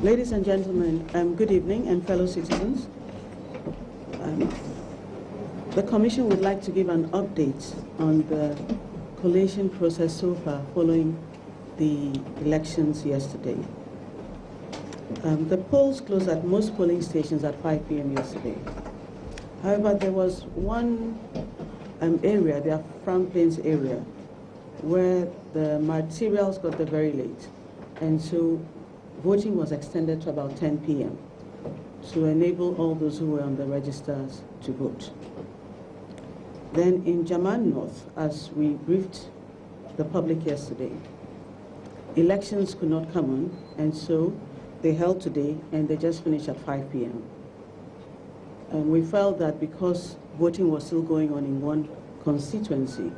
Ladies and gentlemen, good evening, and fellow citizens. The Commission would like to give an update on the collation process so far following the elections yesterday. The polls closed at most polling stations at 5 p.m. yesterday. However, there was one area, the Frank Plains area, where the materials got there very late, and so voting was extended to about 10 p.m. to enable all those who were on the registers to vote. Then in Jaman North, as we briefed the public yesterday, elections could not come on, and so they held today, and they just finished at 5 p.m. And we felt that because voting was still going on in one constituency,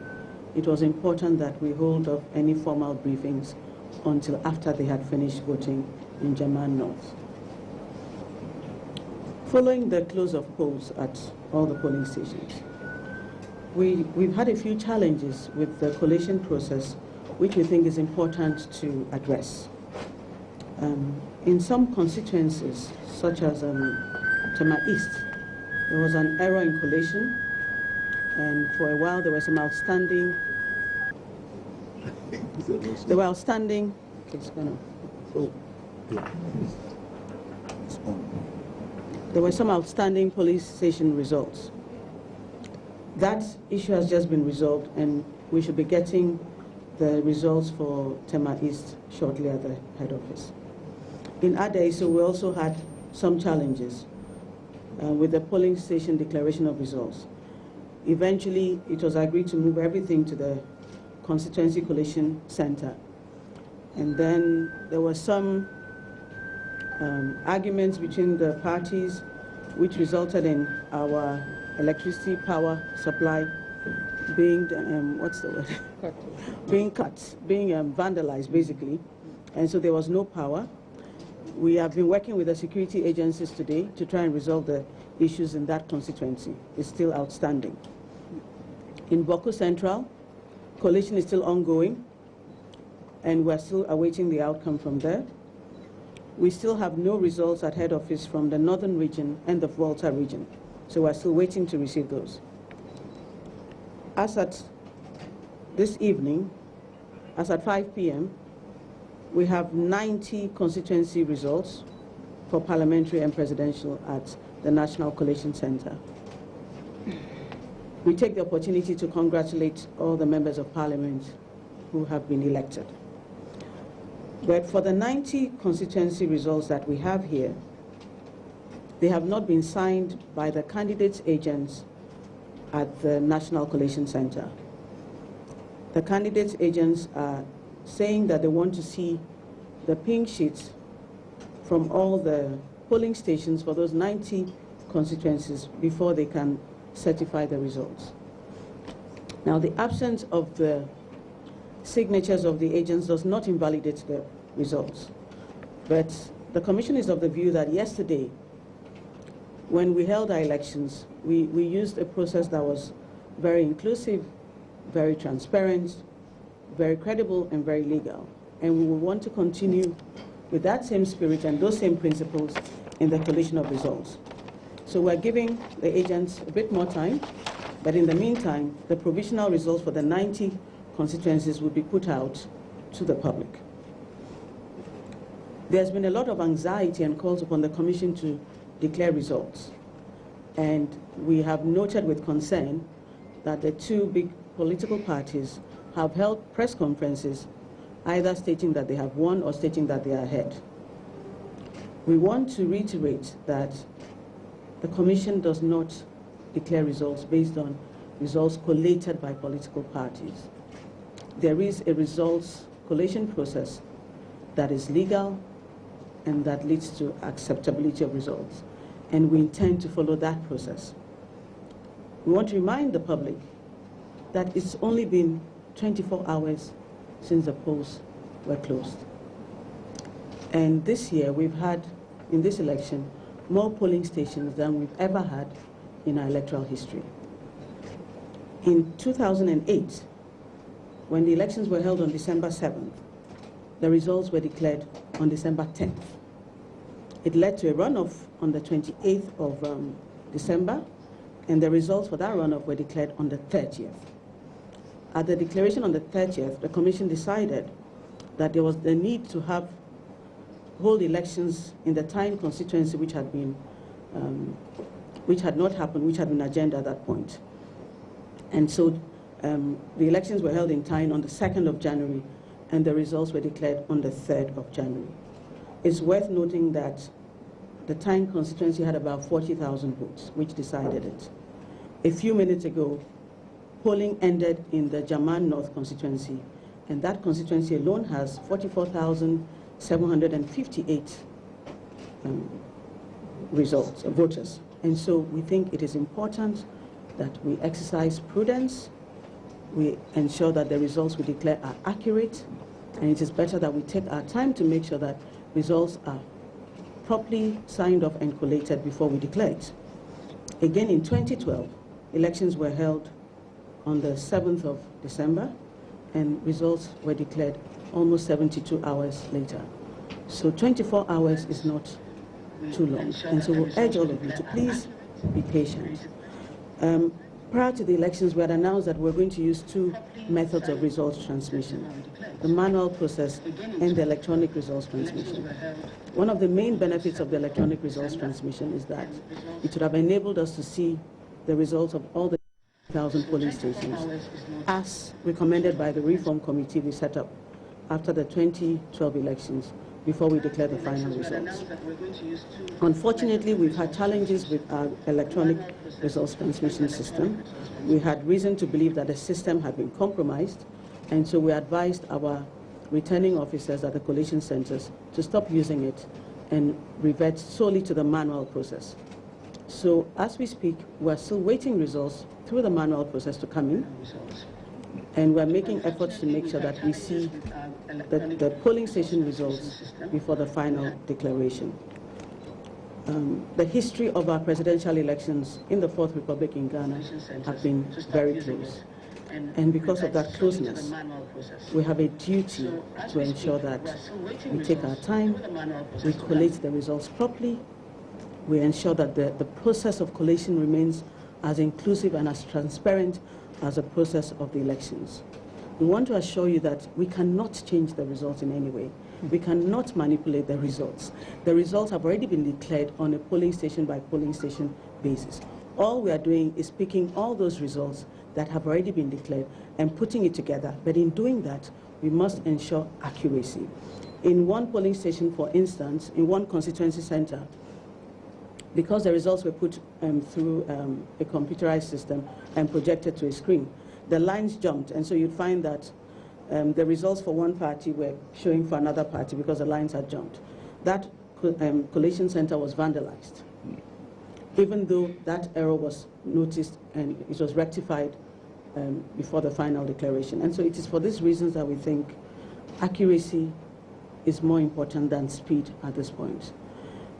it was important that we hold off any formal briefings until after they had finished voting in Jaman North. Following the close of polls at all the polling stations, we've had a few challenges with the collation process, which we think is important to address. In some constituencies, such as Tema East, there was an error in collation, and for a while there were some outstanding. There were outstanding. Okay, it's gonna. Oh. There were some outstanding police station results. That issue has just been resolved, and we should be getting the results for Tema East shortly at the head office. In Adaiso, we also had some challenges with the polling station declaration of results. Eventually, it was agreed to move everything to the Constituency Collation Center. And then there were some arguments between the parties, which resulted in our electricity power supply being, what's the word? Being cut, being vandalized, basically. And so there was no power. We have been working with the security agencies today to try and resolve the issues in that constituency. It's still outstanding. In Boko Central, collation is still ongoing, and we're still awaiting the outcome from there. We still have no results at head office from the northern region and the Volta region, so we're still waiting to receive those. As at this evening, as at 5 p.m., we have 90 constituency results for parliamentary and presidential at the National Collation Center. We take the opportunity to congratulate all the members of parliament who have been elected. But for the 90 constituency results that we have here, they have not been signed by the candidates' agents at the National Collation Center. The candidates' agents are saying that they want to see the pink sheets from all the polling stations for those 90 constituencies before they can certify the results. Now, the absence of the signatures of the agents does not invalidate the results. But the Commission is of the view that yesterday, when we held our elections, we used a process that was very inclusive, very transparent, very credible, and very legal. And we will want to continue with that same spirit and those same principles in the collation of results. So we're giving the agents a bit more time, but in the meantime, the provisional results for the 90 constituencies will be put out to the public. There's been a lot of anxiety and calls upon the Commission to declare results. And we have noted with concern that the two big political parties have held press conferences either stating that they have won or stating that they are ahead. We want to reiterate that the Commission does not declare results based on results collated by political parties. There is a results collation process that is legal and that leads to acceptability of results. And we intend to follow that process. We want to remind the public that it's only been 24 hours since the polls were closed. And this year we've had, in this election, more polling stations than we've ever had in our electoral history. In 2008, when the elections were held on December 7th, the results were declared on December 10th. It led to a runoff on the 28th of December, and the results for that runoff were declared on the 30th. At the declaration on the 30th, the Commission decided that there was the need to hold elections in the Tyne constituency, which had not happened, which had been agenda at that point. And so the elections were held in Tyne on the 2nd of January, and the results were declared on the 3rd of January. It's worth noting that the Tyne constituency had about 40,000 votes, which decided it. A few minutes ago, polling ended in the Jaman North constituency, and that constituency alone has 44,758 voters. And so we think it is important that we exercise prudence, we ensure that the results we declare are accurate, and it is better that we take our time to make sure that results are properly signed off and collated before we declare it. Again, in 2012, elections were held on the 7th of December, and results were declared almost 72 hours later. So 24 hours is not too long. And so we'll urge all of you to please be patient. Prior to the elections, we had announced that we're going to use two methods of results transmission, the manual process and the electronic results transmission. One of the main benefits of the electronic results transmission is that it would have enabled us to see the results of all the 1,000 polling stations, as recommended by the reform committee we set up after the 2012 elections, before we declare the final results. Unfortunately, we've had challenges with our electronic results transmission system. We had reason to believe that the system had been compromised, and so we advised our returning officers at the collation centers to stop using it and revert solely to the manual process. So as we speak, we're still waiting results through the manual process to come in, and we're making efforts to make sure that we see the polling station results before the final declaration. The history of our presidential elections in the Fourth Republic in Ghana have been very close. And because of that closeness, we have a duty to ensure that we take our time, we collate the results properly, we ensure that the process of collation remains as inclusive and as transparent as the process of the elections. We want to assure you that we cannot change the results in any way. We cannot manipulate the results. The results have already been declared on a polling station by polling station basis. All we are doing is picking all those results that have already been declared and putting it together. But in doing that, we must ensure accuracy. In one polling station, for instance, in one constituency center, because the results were put through a computerized system and projected to a screen, the lines jumped, and so you'd find that the results for one party were showing for another party because the lines had jumped. That collation center was vandalized, even though that error was noticed and it was rectified before the final declaration. And so it is for these reasons that we think accuracy is more important than speed at this point.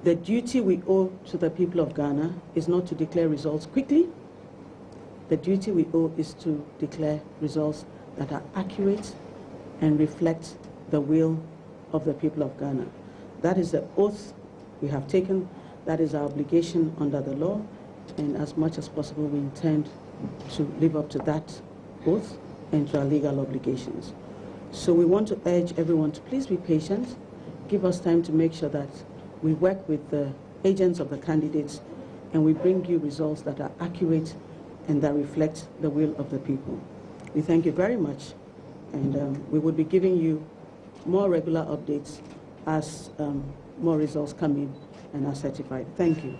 The duty we owe to the people of Ghana is not to declare results quickly. The duty we owe is to declare results that are accurate and reflect the will of the people of Ghana. That is the oath we have taken. That is our obligation under the law, and as much as possible we intend to live up to that oath and to our legal obligations. So we want to urge everyone to please be patient, give us time to make sure that we work with the agents of the candidates and we bring you results that are accurate and that reflect the will of the people. We thank you very much, and we will be giving you more regular updates as more results come in and are certified. Thank you.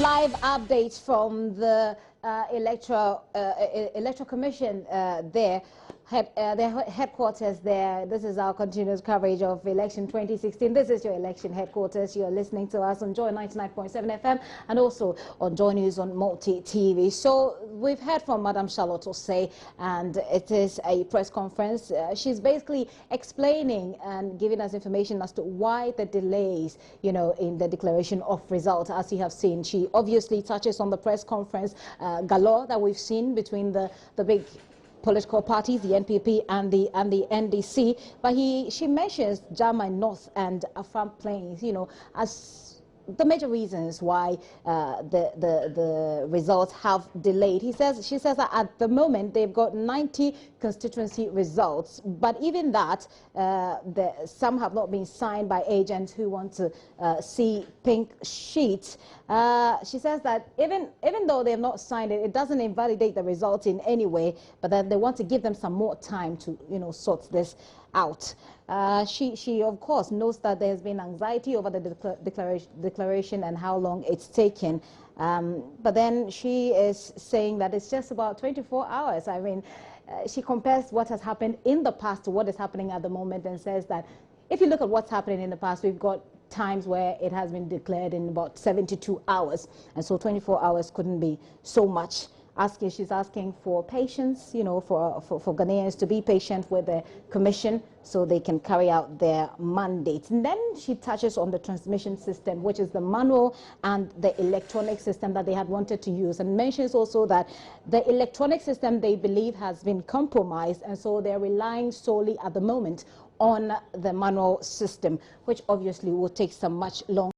Live updates from the Electoral Commission there. headquarters there. This is our continuous coverage of election 2016. This is your election headquarters. You're listening to us on Joy 99.7 FM and also on Joy News on Multi TV. So we've heard from Madam Charlotte Osei, and it is a press conference. She's basically explaining and giving us information as to why the delays, you know, in the declaration of results. As you have seen, she obviously touches on the press conference galore that we've seen between the big political parties, the NPP and the NDC, but she mentions Jama North and Afam Plains, you know, as the major reasons why the results have delayed. She says that at the moment they've got 90 constituency results, but even that, some have not been signed by agents who want to see pink sheets. She says that even though they have not signed it, it doesn't invalidate the results in any way, but that they want to give them some more time to, you know, sort this out. She of course knows that there has been anxiety over the declaration and how long it's taken, but then she is saying that it's just about 24 hours. I mean, she compares what has happened in the past to what is happening at the moment and says that if you look at what's happening in the past, we've got times where it has been declared in about 72 hours, and so 24 hours couldn't be so much. She's asking for patience, you know, for Ghanaians to be patient with the commission so they can carry out their mandates. And then she touches on the transmission system, which is the manual and the electronic system that they had wanted to use, and mentions also that the electronic system they believe has been compromised, and so they're relying solely at the moment on the manual system, which obviously will take some much longer.